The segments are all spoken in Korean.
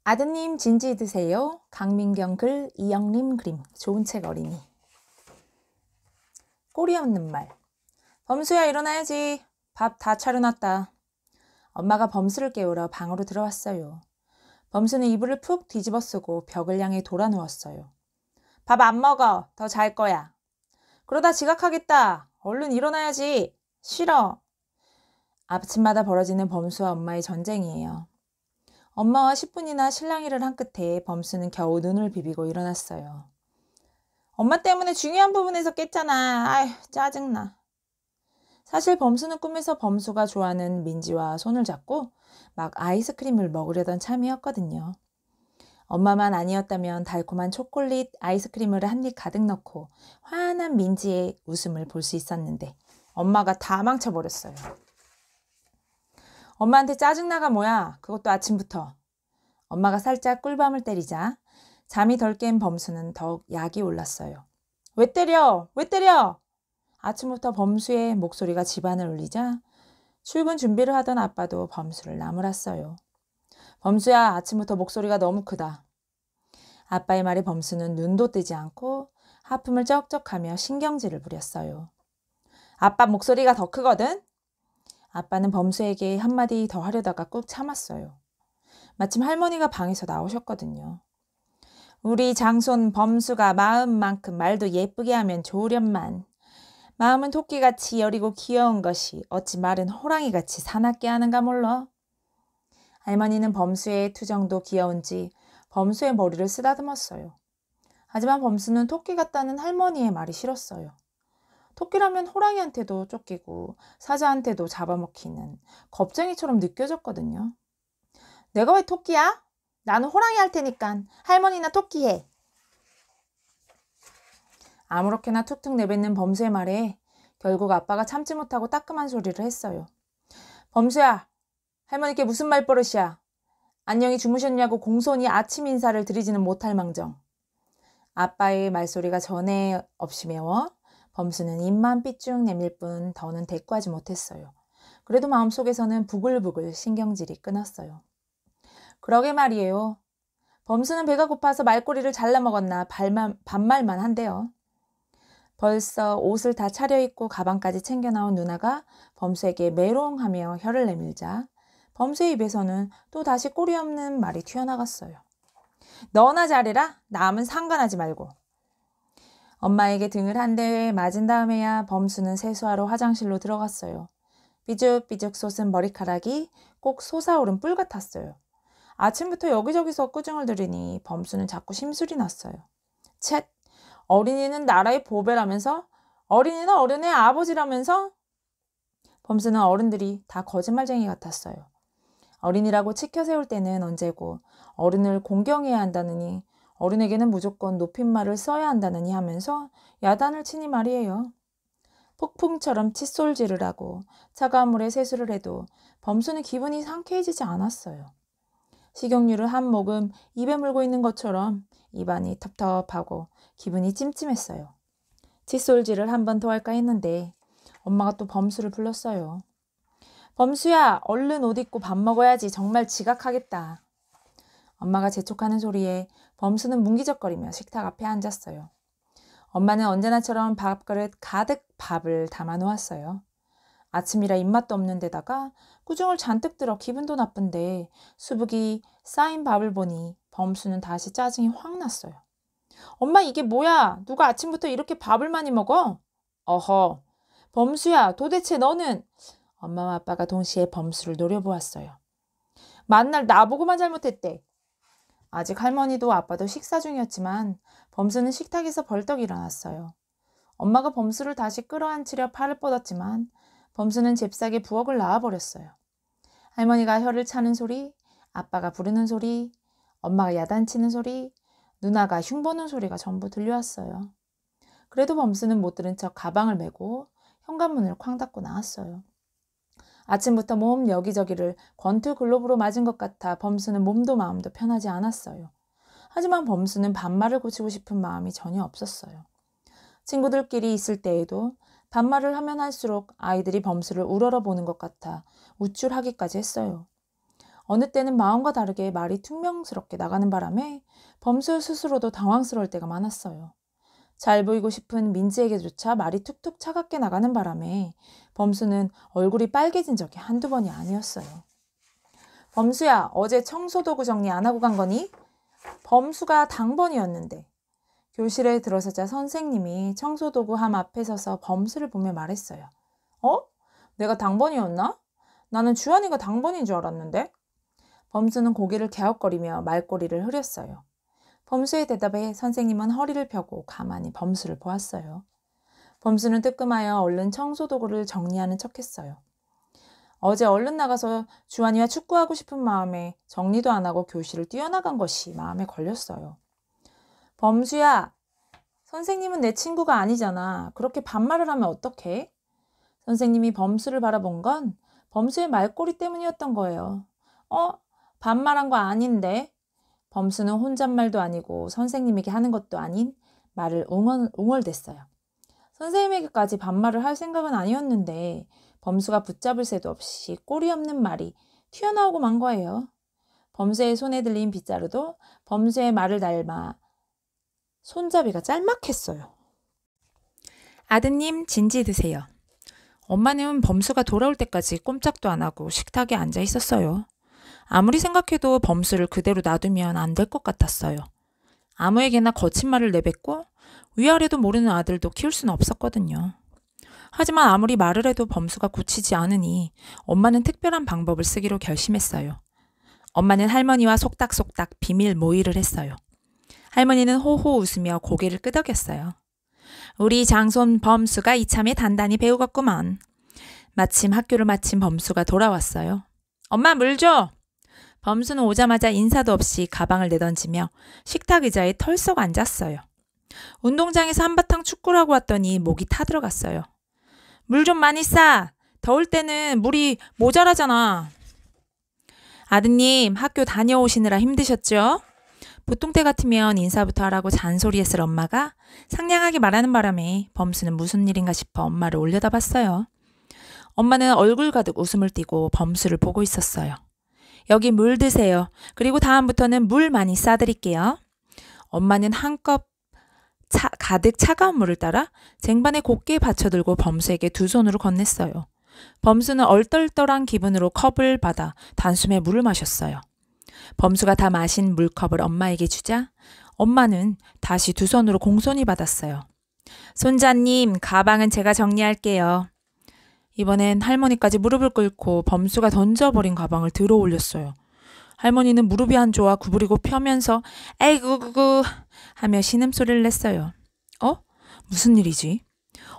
아드님 진지 드세요. 강민경 글, 이영림 그림. 좋은 책 어린이. 꼬리 없는 말. 범수야 일어나야지. 밥 다 차려놨다. 엄마가 범수를 깨우러 방으로 들어왔어요. 범수는 이불을 푹 뒤집어 쓰고 벽을 향해 돌아 누웠어요. 밥 안 먹어. 더 잘 거야. 그러다 지각하겠다. 얼른 일어나야지. 싫어. 아침마다 벌어지는 범수와 엄마의 전쟁이에요. 엄마와 10분이나 실랑이를 한 끝에 범수는 겨우 눈을 비비고 일어났어요. 엄마 때문에 중요한 부분에서 깼잖아. 아휴, 짜증나. 사실 범수는 꿈에서 범수가 좋아하는 민지와 손을 잡고 막 아이스크림을 먹으려던 참이었거든요. 엄마만 아니었다면 달콤한 초콜릿 아이스크림을 한 입 가득 넣고 환한 민지의 웃음을 볼 수 있었는데 엄마가 다 망쳐버렸어요. 엄마한테 짜증나가 뭐야. 그것도 아침부터. 엄마가 살짝 꿀밤을 때리자 잠이 덜 깬 범수는 더욱 약이 올랐어요. 왜 때려? 왜 때려? 아침부터 범수의 목소리가 집안을 울리자 출근 준비를 하던 아빠도 범수를 나무랐어요. 범수야, 아침부터 목소리가 너무 크다. 아빠의 말에 범수는 눈도 뜨지 않고 하품을 쩍쩍하며 신경질을 부렸어요. 아빠 목소리가 더 크거든? 아빠는 범수에게 한마디 더 하려다가 꾹 참았어요. 마침 할머니가 방에서 나오셨거든요. 우리 장손 범수가 마음만큼 말도 예쁘게 하면 좋으련만. 마음은 토끼같이 여리고 귀여운 것이 어찌 말은 호랑이같이 사납게 하는가 몰라. 할머니는 범수의 투정도 귀여운지 범수의 머리를 쓰다듬었어요. 하지만 범수는 토끼 같다는 할머니의 말이 싫었어요. 토끼라면 호랑이한테도 쫓기고 사자한테도 잡아먹히는 겁쟁이처럼 느껴졌거든요. 내가 왜 토끼야? 나는 호랑이 할 테니까 할머니나 토끼 해. 아무렇게나 툭툭 내뱉는 범수의 말에 결국 아빠가 참지 못하고 따끔한 소리를 했어요. 범수야, 할머니께 무슨 말버릇이야. 안녕히 주무셨냐고 공손히 아침 인사를 드리지는 못할 망정. 아빠의 말소리가 전에 없이 매워 범수는 입만 삐쭉 내밀 뿐 더는 대꾸하지 못했어요. 그래도 마음속에서는 부글부글 신경질이 끊었어요. 그러게 말이에요. 범수는 배가 고파서 말꼬리를 잘라 먹었나 반말만 한대요. 벌써 옷을 다 차려입고 가방까지 챙겨 나온 누나가 범수에게 메롱하며 혀를 내밀자 범수의 입에서는 또 다시 꼬리 없는 말이 튀어나갔어요. 너나 잘해라. 남은 상관하지 말고. 엄마에게 등을 한 대 맞은 다음에야 범수는 세수하러 화장실로 들어갔어요. 삐죽삐죽 솟은 머리카락이 꼭 솟아오른 뿔 같았어요. 아침부터 여기저기서 꾸중을 들으니 범수는 자꾸 심술이 났어요. 쳇! 어린이는 나라의 보배라면서? 어린이는 어른의 아버지라면서? 범수는 어른들이 다 거짓말쟁이 같았어요. 어린이라고 치켜 세울 때는 언제고 어른을 공경해야 한다느니 어른에게는 무조건 높임말을 써야 한다느니 하면서 야단을 치니 말이에요. 폭풍처럼 칫솔질을 하고 차가운 물에 세수를 해도 범수는 기분이 상쾌해지지 않았어요. 식용유를 한 모금 입에 물고 있는 것처럼 입안이 텁텁하고 기분이 찜찜했어요. 칫솔질을 한 번 더 할까 했는데 엄마가 또 범수를 불렀어요. 범수야, 얼른 옷 입고 밥 먹어야지. 정말 지각하겠다. 엄마가 재촉하는 소리에 범수는 뭉기적거리며 식탁 앞에 앉았어요. 엄마는 언제나처럼 밥그릇 가득 밥을 담아 놓았어요. 아침이라 입맛도 없는 데다가 꾸중을 잔뜩 들어 기분도 나쁜데 수북이 쌓인 밥을 보니 범수는 다시 짜증이 확 났어요. 엄마 이게 뭐야? 누가 아침부터 이렇게 밥을 많이 먹어? 어허, 범수야 도대체 너는... 엄마와 아빠가 동시에 범수를 노려보았어요. 만날 나보고만 잘못했대. 아직 할머니도 아빠도 식사 중이었지만 범수는 식탁에서 벌떡 일어났어요. 엄마가 범수를 다시 끌어안치려 팔을 뻗었지만 범수는 잽싸게 부엌을 나와버렸어요. 할머니가 혀를 차는 소리, 아빠가 부르는 소리, 엄마가 야단치는 소리, 누나가 흉보는 소리가 전부 들려왔어요. 그래도 범수는 못 들은 척 가방을 메고 현관문을 쾅 닫고 나왔어요. 아침부터 몸 여기저기를 권투 글로브로 맞은 것 같아 범수는 몸도 마음도 편하지 않았어요. 하지만 범수는 반말을 고치고 싶은 마음이 전혀 없었어요. 친구들끼리 있을 때에도 반말을 하면 할수록 아이들이 범수를 우러러보는 것 같아 우쭐하기까지 했어요. 어느 때는 마음과 다르게 말이 퉁명스럽게 나가는 바람에 범수 스스로도 당황스러울 때가 많았어요. 잘 보이고 싶은 민지에게조차 말이 툭툭 차갑게 나가는 바람에 범수는 얼굴이 빨개진 적이 한두 번이 아니었어요. 범수야, 어제 청소도구 정리 안 하고 간 거니? 범수가 당번이었는데. 교실에 들어서자 선생님이 청소도구 함 앞에 서서 범수를 보며 말했어요. 내가 당번이었나? 나는 주한이가 당번인 줄 알았는데? 범수는 고개를 갸웃거리며 말꼬리를 흐렸어요. 범수의 대답에 선생님은 허리를 펴고 가만히 범수를 보았어요. 범수는 뜨끔하여 얼른 청소도구를 정리하는 척했어요. 어제 얼른 나가서 주한이와 축구하고 싶은 마음에 정리도 안 하고 교실을 뛰어나간 것이 마음에 걸렸어요. 범수야, 선생님은 내 친구가 아니잖아. 그렇게 반말을 하면 어떡해? 선생님이 범수를 바라본 건 범수의 말꼬리 때문이었던 거예요. 반말한 거 아닌데? 범수는 혼잣말도 아니고 선생님에게 하는 것도 아닌 말을 웅얼댔어요. 선생님에게까지 반말을 할 생각은 아니었는데 범수가 붙잡을 새도 없이 꼬리 없는 말이 튀어나오고 만 거예요. 범수의 손에 들린 빗자루도 범수의 말을 닮아 손잡이가 짤막했어요. 아드님, 진지 드세요. 엄마는 범수가 돌아올 때까지 꼼짝도 안 하고 식탁에 앉아 있었어요. 아무리 생각해도 범수를 그대로 놔두면 안 될 것 같았어요. 아무에게나 거친 말을 내뱉고 위아래도 모르는 아들도 키울 수는 없었거든요. 하지만 아무리 말을 해도 범수가 고치지 않으니 엄마는 특별한 방법을 쓰기로 결심했어요. 엄마는 할머니와 속닥속닥 비밀 모의를 했어요. 할머니는 호호 웃으며 고개를 끄덕였어요. 우리 장손 범수가 이참에 단단히 배우겠구만. 마침 학교를 마친 범수가 돌아왔어요. 엄마, 물 줘! 범수는 오자마자 인사도 없이 가방을 내던지며 식탁 의자에 털썩 앉았어요. 운동장에서 한바탕 축구를 하고 왔더니 목이 타들어갔어요. 물 좀 많이 싸! 더울 때는 물이 모자라잖아. 아드님, 학교 다녀오시느라 힘드셨죠? 보통 때 같으면 인사부터 하라고 잔소리했을 엄마가 상냥하게 말하는 바람에 범수는 무슨 일인가 싶어 엄마를 올려다봤어요. 엄마는 얼굴 가득 웃음을 띠고 범수를 보고 있었어요. 여기 물 드세요. 그리고 다음부터는 물 많이 싸드릴게요. 엄마는 한컵 가득 차가운 물을 따라 쟁반에 곱게 받쳐들고 범수에게 두 손으로 건넸어요. 범수는 얼떨떨한 기분으로 컵을 받아 단숨에 물을 마셨어요. 범수가 다 마신 물컵을 엄마에게 주자 엄마는 다시 두 손으로 공손히 받았어요. 손자님, 가방은 제가 정리할게요. 이번엔 할머니까지 무릎을 꿇고 범수가 던져버린 가방을 들어 올렸어요. 할머니는 무릎이 안 좋아 구부리고 펴면서 에이구구구 하며 신음소리를 냈어요. 무슨 일이지?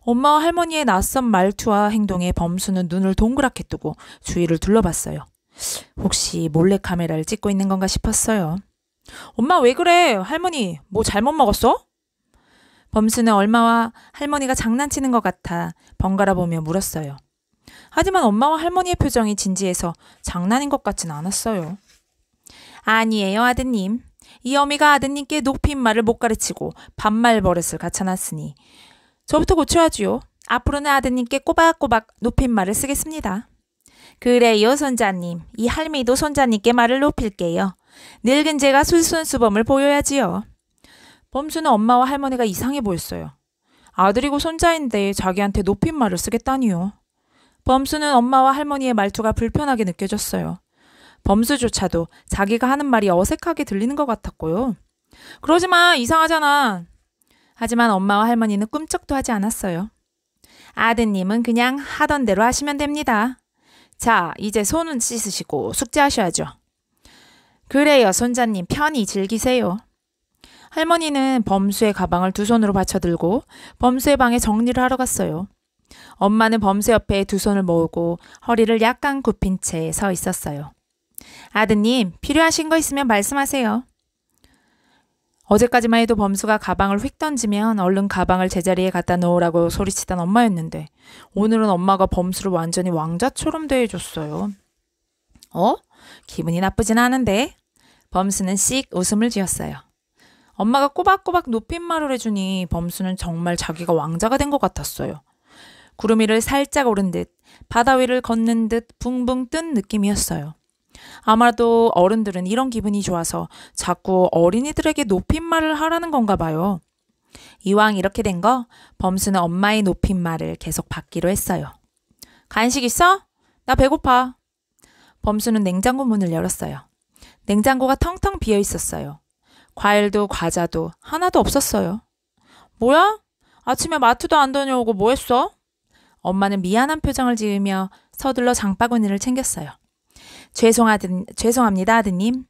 엄마와 할머니의 낯선 말투와 행동에 범수는 눈을 동그랗게 뜨고 주위를 둘러봤어요. 혹시 몰래카메라를 찍고 있는 건가 싶었어요. 엄마, 왜 그래? 할머니, 뭐 잘못 먹었어? 범수는 엄마와 할머니가 장난치는 것 같아 번갈아 보며 물었어요. 하지만 엄마와 할머니의 표정이 진지해서 장난인 것 같진 않았어요. 아니에요, 아드님. 이 어미가 아드님께 높임말을 못 가르치고 반말 버릇을 갖춰놨으니 저부터 고쳐야지요. 앞으로는 아드님께 꼬박꼬박 높임말을 쓰겠습니다. 그래요, 손자님. 이 할미도 손자님께 말을 높일게요. 늙은 제가 술순수범을 보여야지요. 범수는 엄마와 할머니가 이상해 보였어요. 아들이고 손자인데 자기한테 높임말을 쓰겠다니요. 범수는 엄마와 할머니의 말투가 불편하게 느껴졌어요. 범수조차도 자기가 하는 말이 어색하게 들리는 것 같았고요. 그러지 마, 이상하잖아. 하지만 엄마와 할머니는 꿈쩍도 하지 않았어요. 아드님은 그냥 하던 대로 하시면 됩니다. 자, 이제 손은 씻으시고 숙제하셔야죠. 그래요, 손자님, 편히 즐기세요. 할머니는 범수의 가방을 두 손으로 받쳐들고 범수의 방에 정리를 하러 갔어요. 엄마는 범수 옆에 두 손을 모으고 허리를 약간 굽힌 채 서 있었어요. 아드님, 필요하신 거 있으면 말씀하세요. 어제까지만 해도 범수가 가방을 휙 던지면 얼른 가방을 제자리에 갖다 놓으라고 소리치던 엄마였는데 오늘은 엄마가 범수를 완전히 왕자처럼 대해줬어요. 기분이 나쁘진 않은데? 범수는 씩 웃음을 지었어요. 엄마가 꼬박꼬박 높임말을 해주니 범수는 정말 자기가 왕자가 된 것 같았어요. 구름 위를 살짝 오른 듯 바다 위를 걷는 듯 붕붕 뜬 느낌이었어요. 아마도 어른들은 이런 기분이 좋아서 자꾸 어린이들에게 높임말을 하라는 건가 봐요. 이왕 이렇게 된 거 범수는 엄마의 높임말을 계속 받기로 했어요. 간식 있어? 나 배고파. 범수는 냉장고 문을 열었어요. 냉장고가 텅텅 비어 있었어요. 과일도 과자도 하나도 없었어요. 뭐야? 아침에 마트도 안 다녀오고 뭐 했어? 엄마는 미안한 표정을 지으며 서둘러 장바구니를 챙겼어요. 죄송합니다, 아드님.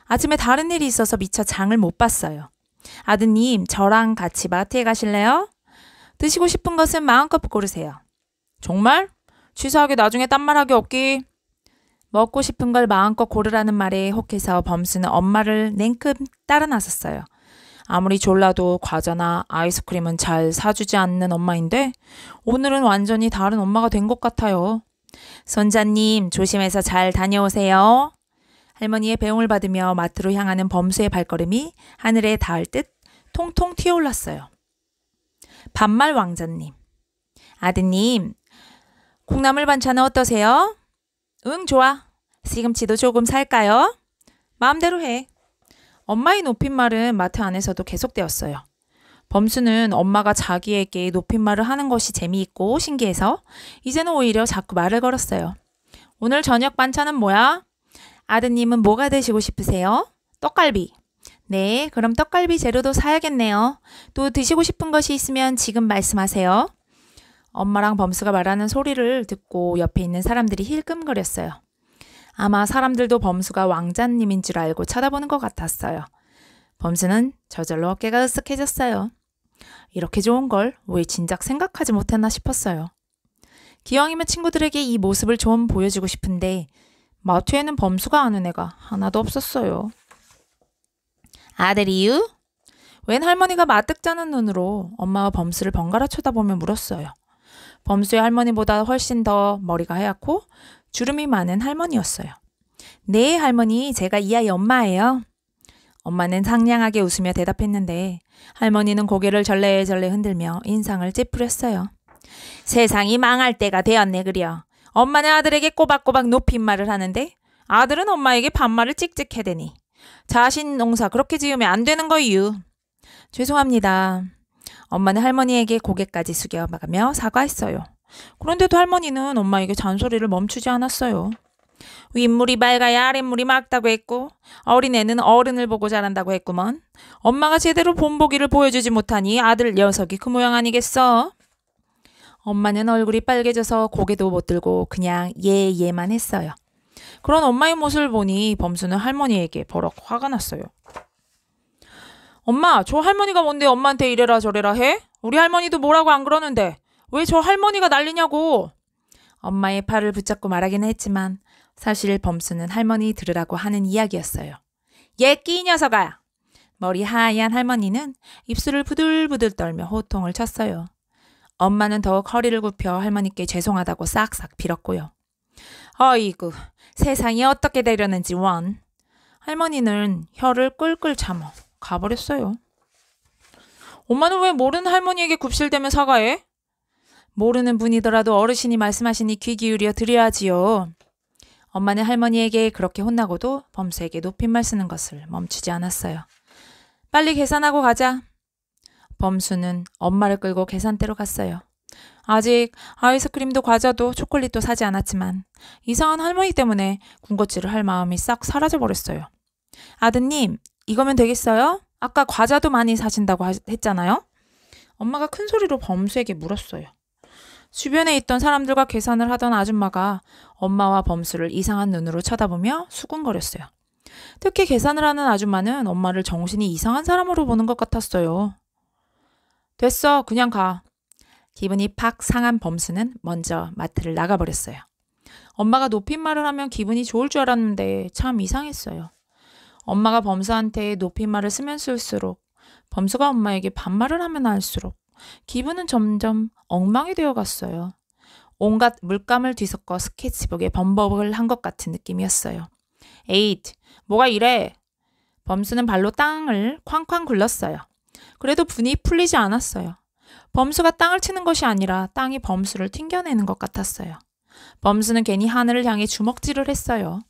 아침에 다른 일이 있어서 미처 장을 못 봤어요. 아드님, 저랑 같이 마트에 가실래요? 드시고 싶은 것은 마음껏 고르세요. 정말? 치사하게 나중에 딴말하기 없기. 먹고 싶은 걸 마음껏 고르라는 말에 혹해서 범수는 엄마를 냉큼 따라 나섰어요. 아무리 졸라도 과자나 아이스크림은 잘 사주지 않는 엄마인데 오늘은 완전히 다른 엄마가 된 것 같아요. 손자님, 조심해서 잘 다녀오세요. 할머니의 배웅을 받으며 마트로 향하는 범수의 발걸음이 하늘에 닿을 듯 통통 튀어올랐어요. 반말 왕자님. 아드님, 콩나물 반찬은 어떠세요? 응, 좋아. 시금치도 조금 살까요? 마음대로 해. 엄마의 높임말은 마트 안에서도 계속되었어요. 범수는 엄마가 자기에게 높임말을 하는 것이 재미있고 신기해서 이제는 오히려 자꾸 말을 걸었어요. 오늘 저녁 반찬은 뭐야? 아드님은 뭐가 드시고 싶으세요? 떡갈비. 네, 그럼 떡갈비 재료도 사야겠네요. 또 드시고 싶은 것이 있으면 지금 말씀하세요. 엄마랑 범수가 말하는 소리를 듣고 옆에 있는 사람들이 힐끔거렸어요. 아마 사람들도 범수가 왕자님인 줄 알고 쳐다보는 것 같았어요. 범수는 저절로 어깨가 으쓱해졌어요. 이렇게 좋은 걸 왜 진작 생각하지 못했나 싶었어요. 기왕이면 친구들에게 이 모습을 좀 보여주고 싶은데 마트에는 범수가 아는 애가 하나도 없었어요. 아들이유? 웬 할머니가 마뜩자는 눈으로 엄마와 범수를 번갈아 쳐다보며 물었어요. 범수의 할머니보다 훨씬 더 머리가 하얗고 주름이 많은 할머니였어요. 네, 할머니, 제가 이 아이 엄마예요. 엄마는 상냥하게 웃으며 대답했는데 할머니는 고개를 절레절레 흔들며 인상을 찌푸렸어요. 세상이 망할 때가 되었네 그려. 엄마는 아들에게 꼬박꼬박 높임말을 하는데 아들은 엄마에게 반말을 찍찍 해대니. 자신 농사 그렇게 지으면 안 되는 거유. 죄송합니다. 엄마는 할머니에게 고개까지 숙여가며 사과했어요. 그런데도 할머니는 엄마에게 잔소리를 멈추지 않았어요. 윗물이 맑아야 아랫물이 맑다고 했고 어린애는 어른을 보고 자란다고 했구먼. 엄마가 제대로 본보기를 보여주지 못하니 아들 녀석이 그 모양 아니겠어? 엄마는 얼굴이 빨개져서 고개도 못 들고 그냥 예만 했어요. 그런 엄마의 모습을 보니 범수는 할머니에게 버럭 화가 났어요. 엄마, 저 할머니가 뭔데 엄마한테 이래라 저래라 해? 우리 할머니도 뭐라고 안 그러는데 왜 저 할머니가 난리냐고. 엄마의 팔을 붙잡고 말하기는 했지만 사실 범수는 할머니 들으라고 하는 이야기였어요. 예끼 녀석아. 머리 하얀 할머니는 입술을 부들부들 떨며 호통을 쳤어요. 엄마는 더욱 허리를 굽혀 할머니께 죄송하다고 싹싹 빌었고요. 어이구, 세상이 어떻게 되려는지 원. 할머니는 혀를 끌끌 참어 가버렸어요. 엄마는 왜 모르는 할머니에게 굽실대며 사과해? 모르는 분이더라도 어르신이 말씀하시니 귀 기울여 드려야지요. 엄마는 할머니에게 그렇게 혼나고도 범수에게 높임말 쓰는 것을 멈추지 않았어요. 빨리 계산하고 가자. 범수는 엄마를 끌고 계산대로 갔어요. 아직 아이스크림도 과자도 초콜릿도 사지 않았지만 이상한 할머니 때문에 군것질을 할 마음이 싹 사라져버렸어요. 아드님, 이거면 되겠어요? 아까 과자도 많이 사신다고 했잖아요? 엄마가 큰 소리로 범수에게 물었어요. 주변에 있던 사람들과 계산을 하던 아줌마가 엄마와 범수를 이상한 눈으로 쳐다보며 수군거렸어요. 특히 계산을 하는 아줌마는 엄마를 정신이 이상한 사람으로 보는 것 같았어요. 됐어, 그냥 가. 기분이 팍 상한 범수는 먼저 마트를 나가버렸어요. 엄마가 높임말을 하면 기분이 좋을 줄 알았는데 참 이상했어요. 엄마가 범수한테 높임말을 쓰면 쓸수록 범수가 엄마에게 반말을 하면 할수록 기분은 점점 엉망이 되어갔어요. 온갖 물감을 뒤섞어 스케치북에 범벅을 한 것 같은 느낌이었어요. 에잇, 뭐가 이래? 범수는 발로 땅을 쾅쾅 굴렀어요. 그래도 분이 풀리지 않았어요. 범수가 땅을 치는 것이 아니라 땅이 범수를 튕겨내는 것 같았어요. 범수는 괜히 하늘을 향해 주먹질을 했어요.